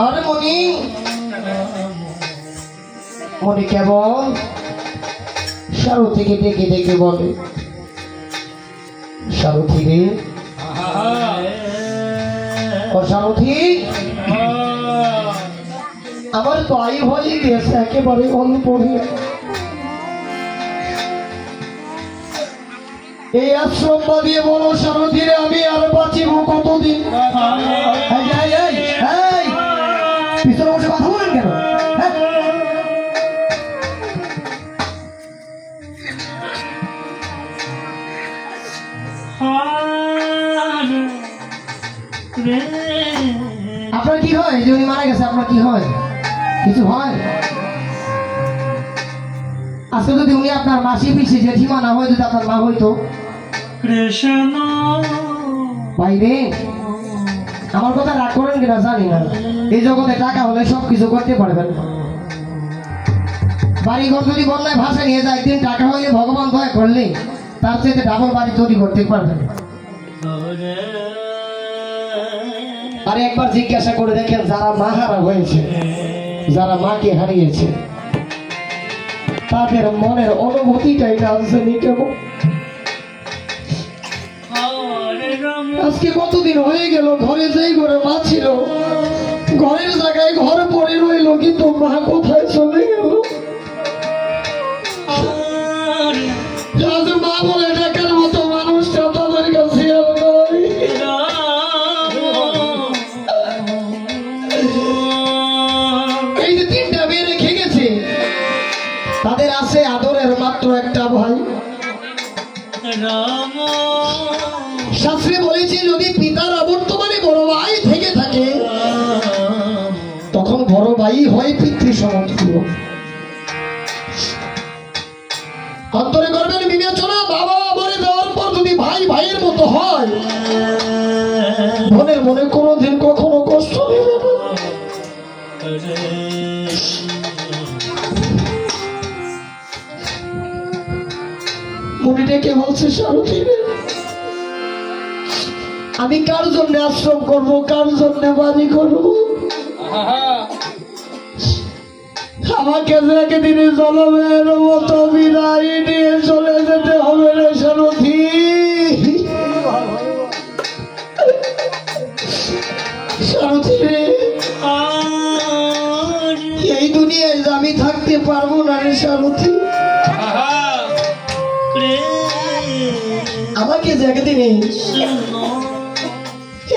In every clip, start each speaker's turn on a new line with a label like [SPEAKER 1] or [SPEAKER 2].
[SPEAKER 1] আরে মনি মনি কেবল সারথীকে ডেকে ডেকে বলে, সারথী রে, ও সারথী, আমার তো আয়ু হয়ে গেছে একেবারে অল্প। এই আশ্রম বাদিয়ে বলো সারথী রে, আমি আর বাঁচিব কতদিন? পিছনে বসে কথা বলেন কেন? আপনার কি হয় যে উনি মারা গেছে? আপনার কি হয়? কিছু হয়? আজকে যদি উনি আপনার মাসি পিসি জেঠিমা না হয়, যদি আপনার মা হইতো। কৃষ্ণ ভাই রে, আমার কথা রাগ করেন কিনা জানি না, এই জগতে টাকা হলে সবকিছু করতে পারবেন। বাড়ি ঘর যদি বন্যায় ভাষা নিয়ে যায়, একদিন টাকা হইলে ভগবান দয়া করলে তার চেয়ে ডাবল বাড়ি তৈরি করতে পারবেন। আরে একবার জিজ্ঞাসা করে দেখেন, যারা মা হারা হয়েছে, যারা মাকে হারিয়েছে, তাদের মনের অনুভূতিটাই রাজধানী কেমন। আজকে কতদিন হয়ে গেল, ঘরে যেই ঘরে মা ছিল, ঘরের জায়গায় ঘর পড়ে রইল, কিন্তু মা কোথায় চলে গেল? মা বলে ডাকার মতো মানুষটা তাদের কাছে আর নাই। এই যে তিনটা মেয়ে রেখে গেছে, তাদের আছে আদরের মাত্র একটা ভাই। শাস্ত্রে বলেছে, যদি পিতার অবর্তমানে বড় ভাই থেকে থাকে, তখন বড় ভাই হয় পিতৃ সমতুল্য। অন্তরে করবেন বিবেচনা, বাবা মরে যাওয়ার পর যদি ভাই ভাইয়ের মতো হয়, বোনের মনে কোনোদিন কখনো কষ্ট নেবে না। মুনিটাকে বলছে, সারথী রে, আমি কার জন্য আশ্রম করব, কার জন্য বাড়ি করব? আমাকে যে একদিন জলমের মতো বিদায় নিয়ে চলে যেতে হবে রে সারথী। সারথী রে, এই দুনিয়ায় আমি থাকতে পারবো না রে সারথী। আমাকে যে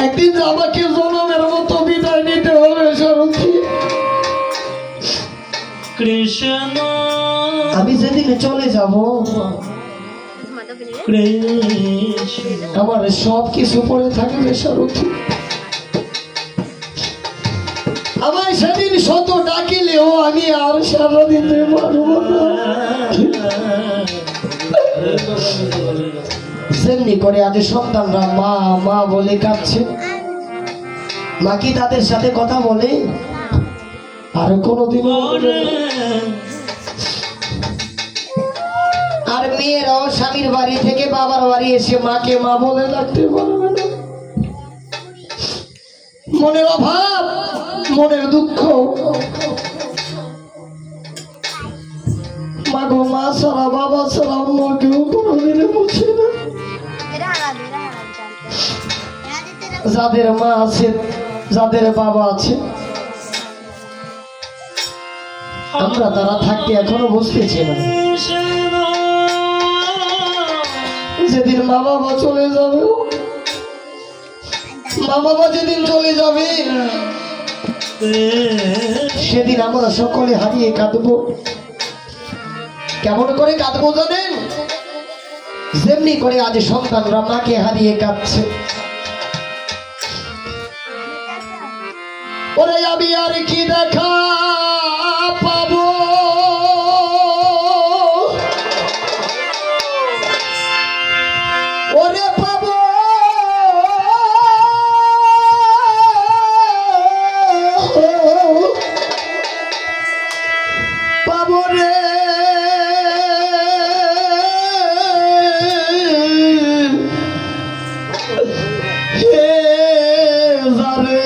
[SPEAKER 1] একদিন আমাকে জলমের মতো বিদায় নিতে হবে সারথী। কৃষ্ণ, আমি যেদিন চলে যাব, আমার সব কিছু পড়ে থাকবে সারথী। আমার সেদিন শত ডাকিলেও আমি আর সারা দিতে পারবো না। যেমনি করে আজ সন্তানরা মা মা বলে কাঁদছে, মা কি তাদের সাথে কথা বলে? আর কোনদিন। আর মেয়েরাও স্বামীর বাড়ি থেকে বাবার বাড়ি এসে মাকে মা বলে ডাকতে পারবে না। মনের অভাব, মনের দুঃখ, মা গো, মা ছাড়া বাবা ছাড়া অন্য কেউ কোনোদিনে বুঝে না। যাদের মা আছে, যাদের বাবা আছে, আমরা তারা থাকতে এখনো বুঝতেছি না। যেদিন মা বাবা চলে যাবে, মা বাবা যেদিন চলে যাবে, সেদিন আমরা সকলে হারিয়ে কাঁদবো। কেমন করে কাঁদবো জানেন? যেমনি করে আজ সন্তানরা মাকে হারিয়ে কাঁদছে। ওরে আমি আর কি দেখা পাবো, ওরে পাবো পাবো রে, হে জানে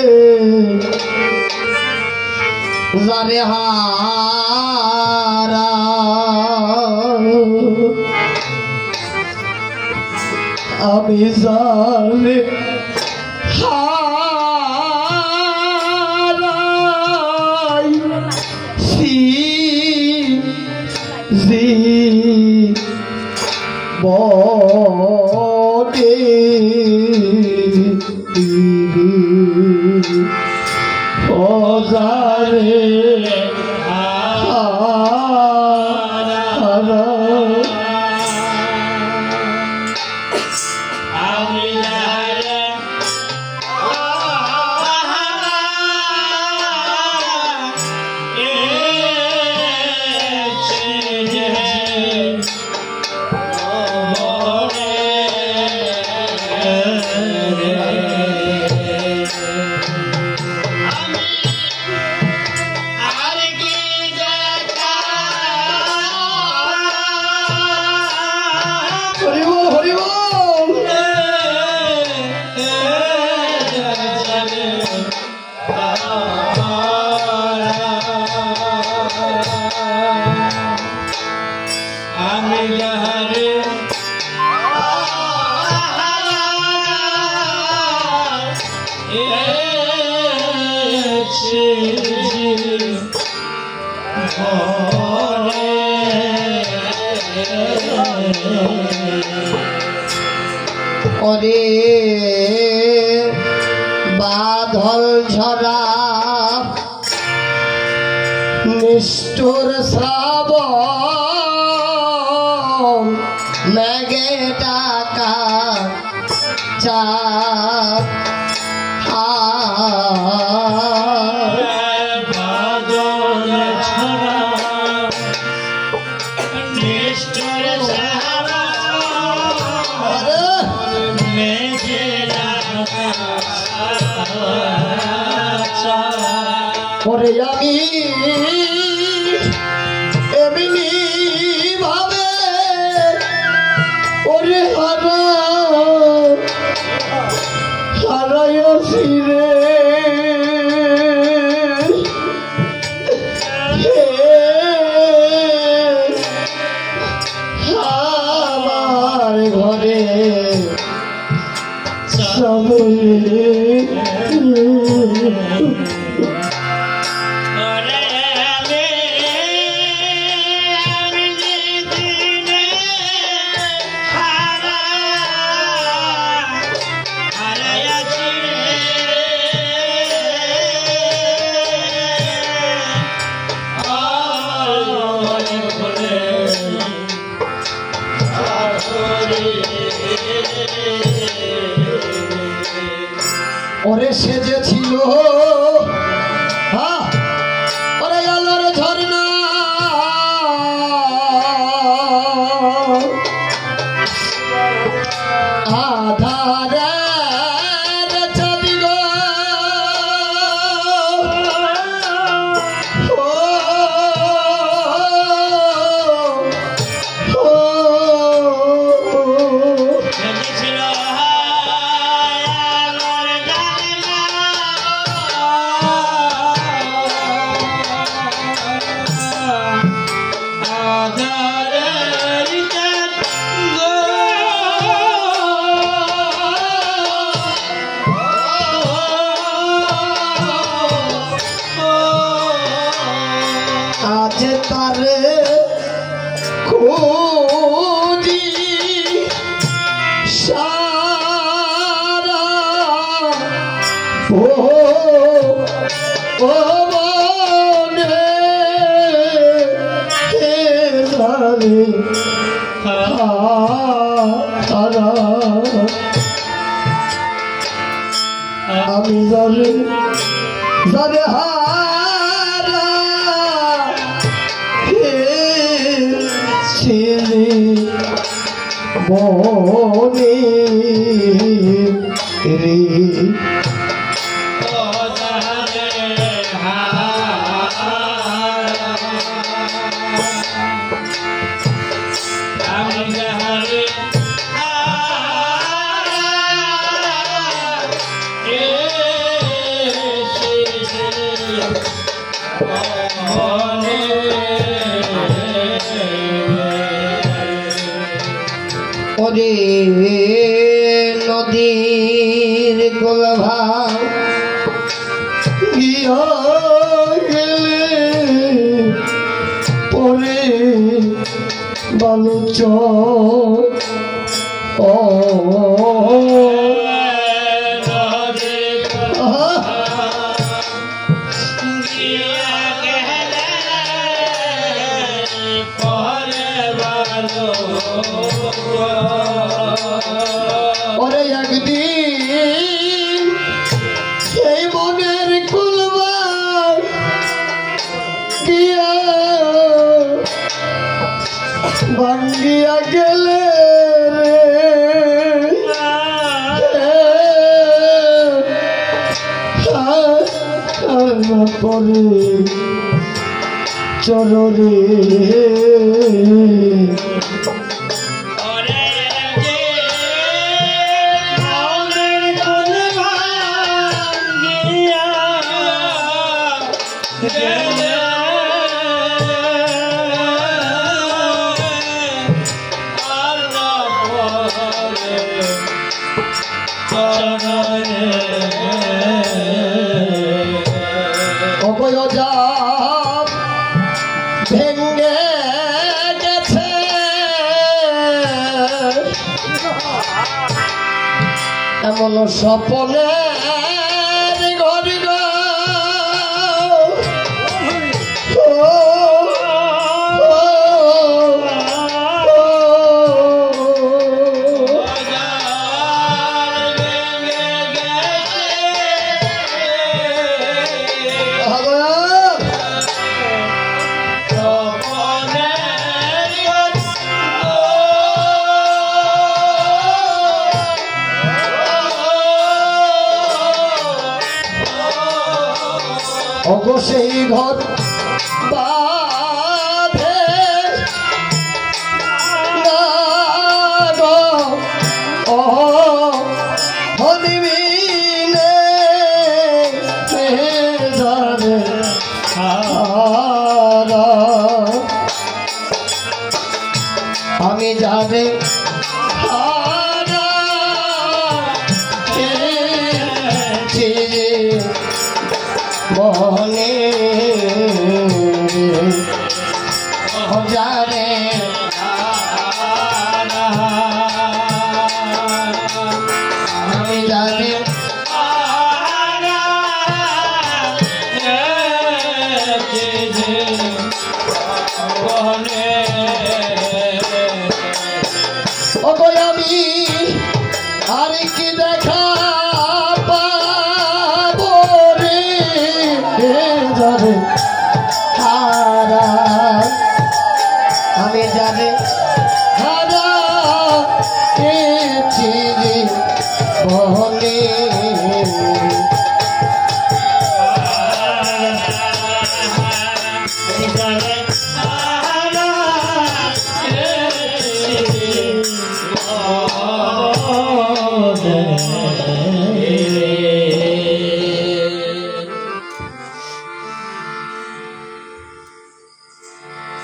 [SPEAKER 1] যারে হারা আমি যারে হারাইছি বটে ওজারে ওরে বাদল ঝরা নিষ্ঠুর শ্রাবণ মেঘে টাকা চাঁদ বাদল ঝরা নিষ্ঠুর ওরে আমি এমনি ভাবে ওরে হারাইছি রে আমার ঘরে সবে ওরে সেজেছিল ওরে আলোর ঝর্ণা আধারের ছবি গো আমি যারে যারে হারা ছেলে বনে রে ওরে নদীর গোলভা গিয়া গেলে পরে বালুচ ও ওরে একদিন সেই মনের কুলবা গিয়া ভাঙ্গিয়া গেলে পরে চররে ভেঙ্গে গেছে এমন স্বপ্নে ঘরে অগো সেই ঘর বাঁধে না গো ও হনিবিনে জানে আমি জানে মনে জানে আমি জানি আমি আর কি দেখা আমি জানি হারা বহনে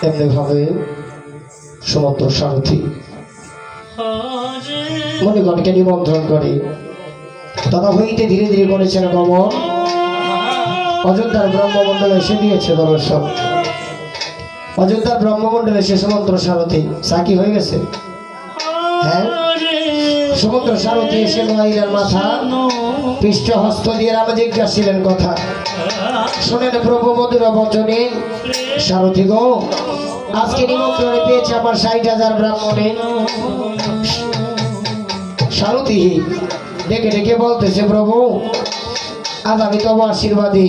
[SPEAKER 1] এমনি ভাবে সমস্ত সারথী মণিগণকে নিমন্ত্রণ করে তথা হইতে ধীরে ধীরে করেছেন গমন। অযোধ্যার ব্রহ্মমণ্ডলে এসে দিয়েছে দর্শন। অযোধ্যার ব্রহ্মমণ্ডলে সে সমন্ত্র সারথী সাকি হয়ে গেছে। হ্যাঁ, সমুদ্র সারথী এসে মহিলার মাথা পৃষ্ঠ হস্ত দিয়ে রাম জিজ্ঞাসিলেন কথা। শোনেন প্রভু মধুর বচনে, সারথী গো, আজকে নিমন্ত্রণে পেয়েছে আমার 60,000 ব্রাহ্মণে। সারথী ডেকে ডেকে বলতেছে, প্রভু আজ আমি তব আশীর্বাদী,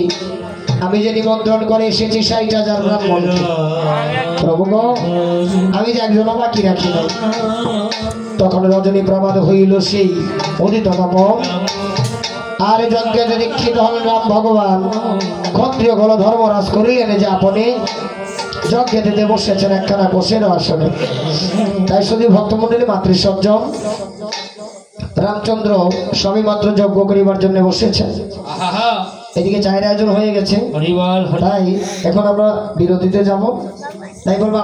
[SPEAKER 1] আমি যে নিমন্ত্রণ করে এসেছি 60,000 ব্রাহ্মণ। প্রভু গো, আমি যে একজনও বাকি রাখি নাই। তখন রজনী প্রমাদ হইল সেই অধিততম। আর যজ্ঞে দীক্ষিত হন রাম ভগবান, ক্ষত্রিয় গল ধর্মরাজ করিলেন যে আপনি যজ্ঞে দিতে বসেছেন একখানা বসের আসনে। তাই শুধু ভক্তমন্ডলী মাতৃসজ্জন রামচন্দ্র সবই মাত্র যজ্ঞ করিবার জন্য বসেছেন। এদিকে চায়ের আয়োজন হয়ে গেছে,
[SPEAKER 2] হরিবল
[SPEAKER 1] তাই এখন আমরা বিরতিতে যাব। তাই বলবো